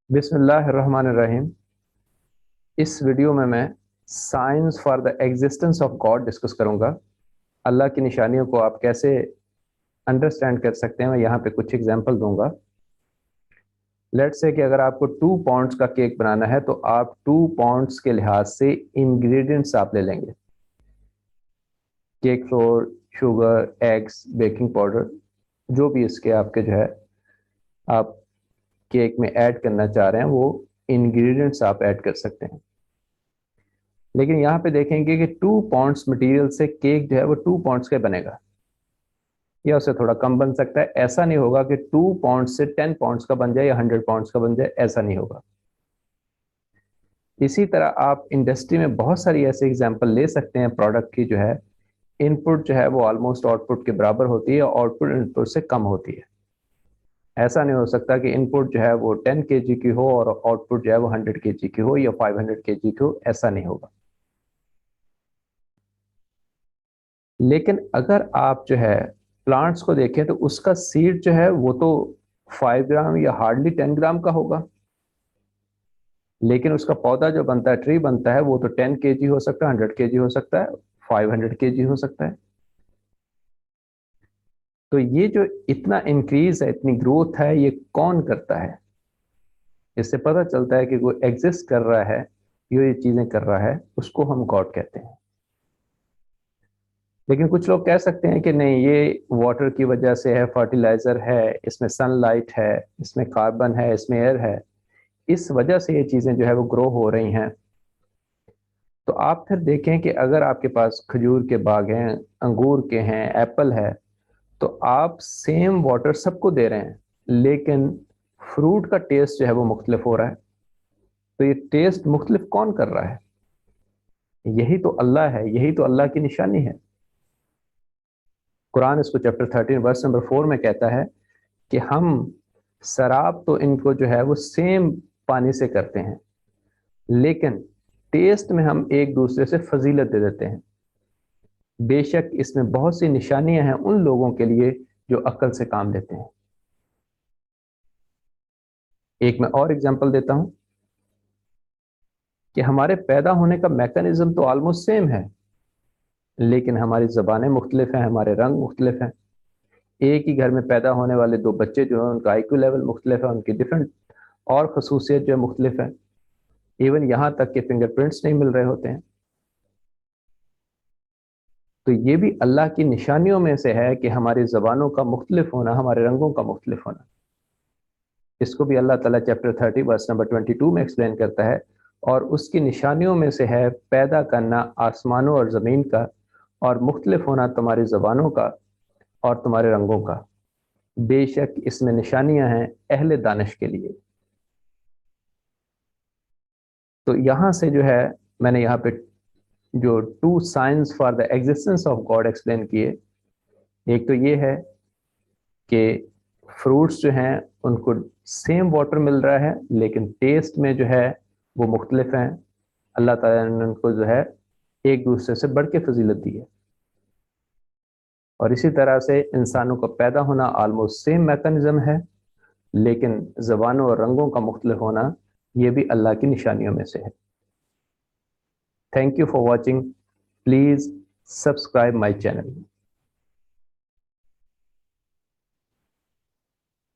بسم اللہ الرحمن الرحیم۔ اس ویڈیو میں science for the existence of God discuss کروں گا۔ اللہ کی نشانیوں کو آپ کیسے انڈرسٹینڈ کر سکتے ہیں، میں یہاں پہ کچھ ایگزامپل دوں گا۔ لیٹ سے کہ اگر آپ کو 2 پاؤنڈس کا کیک بنانا ہے تو آپ 2 پاؤنڈس کے لحاظ سے انگریڈینٹس آپ لے لیں گے: cake flour, sugar, eggs, baking powder, جو بھی اس کے آپ کے جو ہے آپ کیک میں ایڈ کرنا چاہ رہے ہیں وہ انگریڈینٹس آپ ایڈ کر سکتے ہیں۔ لیکن یہاں پہ دیکھیں گے کہ 2 پاؤنڈس مٹیریل سے کیک جو ہے وہ 2 پاؤنڈس کا بنے گا یا اسے تھوڑا کم بن سکتا ہے۔ ایسا نہیں ہوگا کہ 2 پاؤنڈ سے 10 پاؤنڈس کا بن جائے یا 100 پاؤنڈس کا بن جائے، ایسا نہیں ہوگا۔ اسی طرح آپ انڈسٹری میں بہت ساری ایسے ایگزامپل لے سکتے ہیں پروڈکٹ کی جو ہے ان پٹ جو ہے وہ آلموسٹ آؤٹ پٹ کے برابر ہوتی ہے اور آؤٹ پٹ ان پٹ سے کم ہوتی ہے۔ ایسا نہیں ہو سکتا کہ ان پٹ جو ہے وہ 10 کے جی کی ہو اور آؤٹ پٹ جو ہے وہ 100 کے جی کی ہو یا 500 کے جی کی ہو، ایسا نہیں ہوگا۔ لیکن اگر آپ جو ہے پلانٹس کو دیکھیں تو اس کا سیڈ جو ہے وہ تو 5 گرام یا ہارڈلی 10 گرام کا ہوگا، لیکن اس کا پودا جو بنتا ہے، ٹری بنتا ہے، وہ تو 10 کے جی ہو سکتا ہے، 100 کے جی ہو سکتا ہے، 500 کے جی ہو سکتا ہے۔ تو یہ جو اتنا انکریز ہے، اتنی گروتھ ہے، یہ کون کرتا ہے؟ اس سے پتہ چلتا ہے کہ کوئی ایگزسٹ کر رہا ہے، یہ چیزیں کر رہا ہے، اس کو ہم گاڈ کہتے ہیں۔ لیکن کچھ لوگ کہہ سکتے ہیں کہ نہیں، یہ واٹر کی وجہ سے ہے، فرٹیلائزر ہے، اس میں سن لائٹ ہے، اس میں کاربن ہے، اس میں ایئر ہے، اس وجہ سے یہ چیزیں جو ہے وہ گرو ہو رہی ہیں۔ تو آپ پھر دیکھیں کہ اگر آپ کے پاس کھجور کے باغ ہیں، انگور کے ہیں، ایپل ہے، تو آپ سیم واٹر سب کو دے رہے ہیں، لیکن فروٹ کا ٹیسٹ جو ہے وہ مختلف ہو رہا ہے۔ تو یہ ٹیسٹ مختلف کون کر رہا ہے؟ یہی تو اللہ ہے، یہی تو اللہ کی نشانی ہے۔ قرآن اس کو چیپٹر 13 ورس نمبر 4 میں کہتا ہے کہ ہم سراب تو ان کو جو ہے وہ سیم پانی سے کرتے ہیں، لیکن ٹیسٹ میں ہم ایک دوسرے سے فضیلت دے دیتے ہیں۔ بے شک اس میں بہت سی نشانیاں ہیں ان لوگوں کے لیے جو عقل سے کام لیتے ہیں۔ ایک میں اور ایگزامپل دیتا ہوں کہ ہمارے پیدا ہونے کا میکانزم تو آلموسٹ سیم ہے، لیکن ہماری زبانیں مختلف ہیں، ہمارے رنگ مختلف ہیں۔ ایک ہی گھر میں پیدا ہونے والے 2 بچے جو ہیں ان کا آئی کیو لیول مختلف ہے، ان کی ڈفرینٹ اور خصوصیت جو ہے مختلف ہے۔ ایون یہاں تک کہ فنگر پرنٹس نہیں مل رہے ہوتے ہیں۔ تو یہ بھی اللہ کی نشانیوں میں سے ہے کہ ہماری زبانوں کا مختلف ہونا، ہمارے رنگوں کا مختلف ہونا۔ اس کو بھی اللہ تعالیٰ چیپٹر 30 ورس نمبر 22 میں ایکسپلین کرتا ہے، اور اس کی نشانیوں میں سے ہے پیدا کرنا آسمانوں اور زمین کا، اور مختلف ہونا تمہاری زبانوں کا اور تمہارے رنگوں کا۔ بے شک اس میں نشانیاں ہیں اہل دانش کے لیے۔ تو یہاں سے جو ہے میں نے یہاں پہ جو 2 science for the existence of God explain کیے۔ ایک تو یہ ہے کہ فروٹس جو ہیں ان کو سیم واٹر مل رہا ہے، لیکن ٹیسٹ میں جو ہے وہ مختلف ہیں۔ اللہ تعالیٰ نے ان کو جو ہے ایک دوسرے سے بڑھ کے فضیلت دی ہے۔ اور اسی طرح سے انسانوں کا پیدا ہونا آلموسٹ سیم میکانزم ہے، لیکن زبانوں اور رنگوں کا مختلف ہونا یہ بھی اللہ کی نشانیوں میں سے ہے۔ Thank you for watching, please subscribe my channel.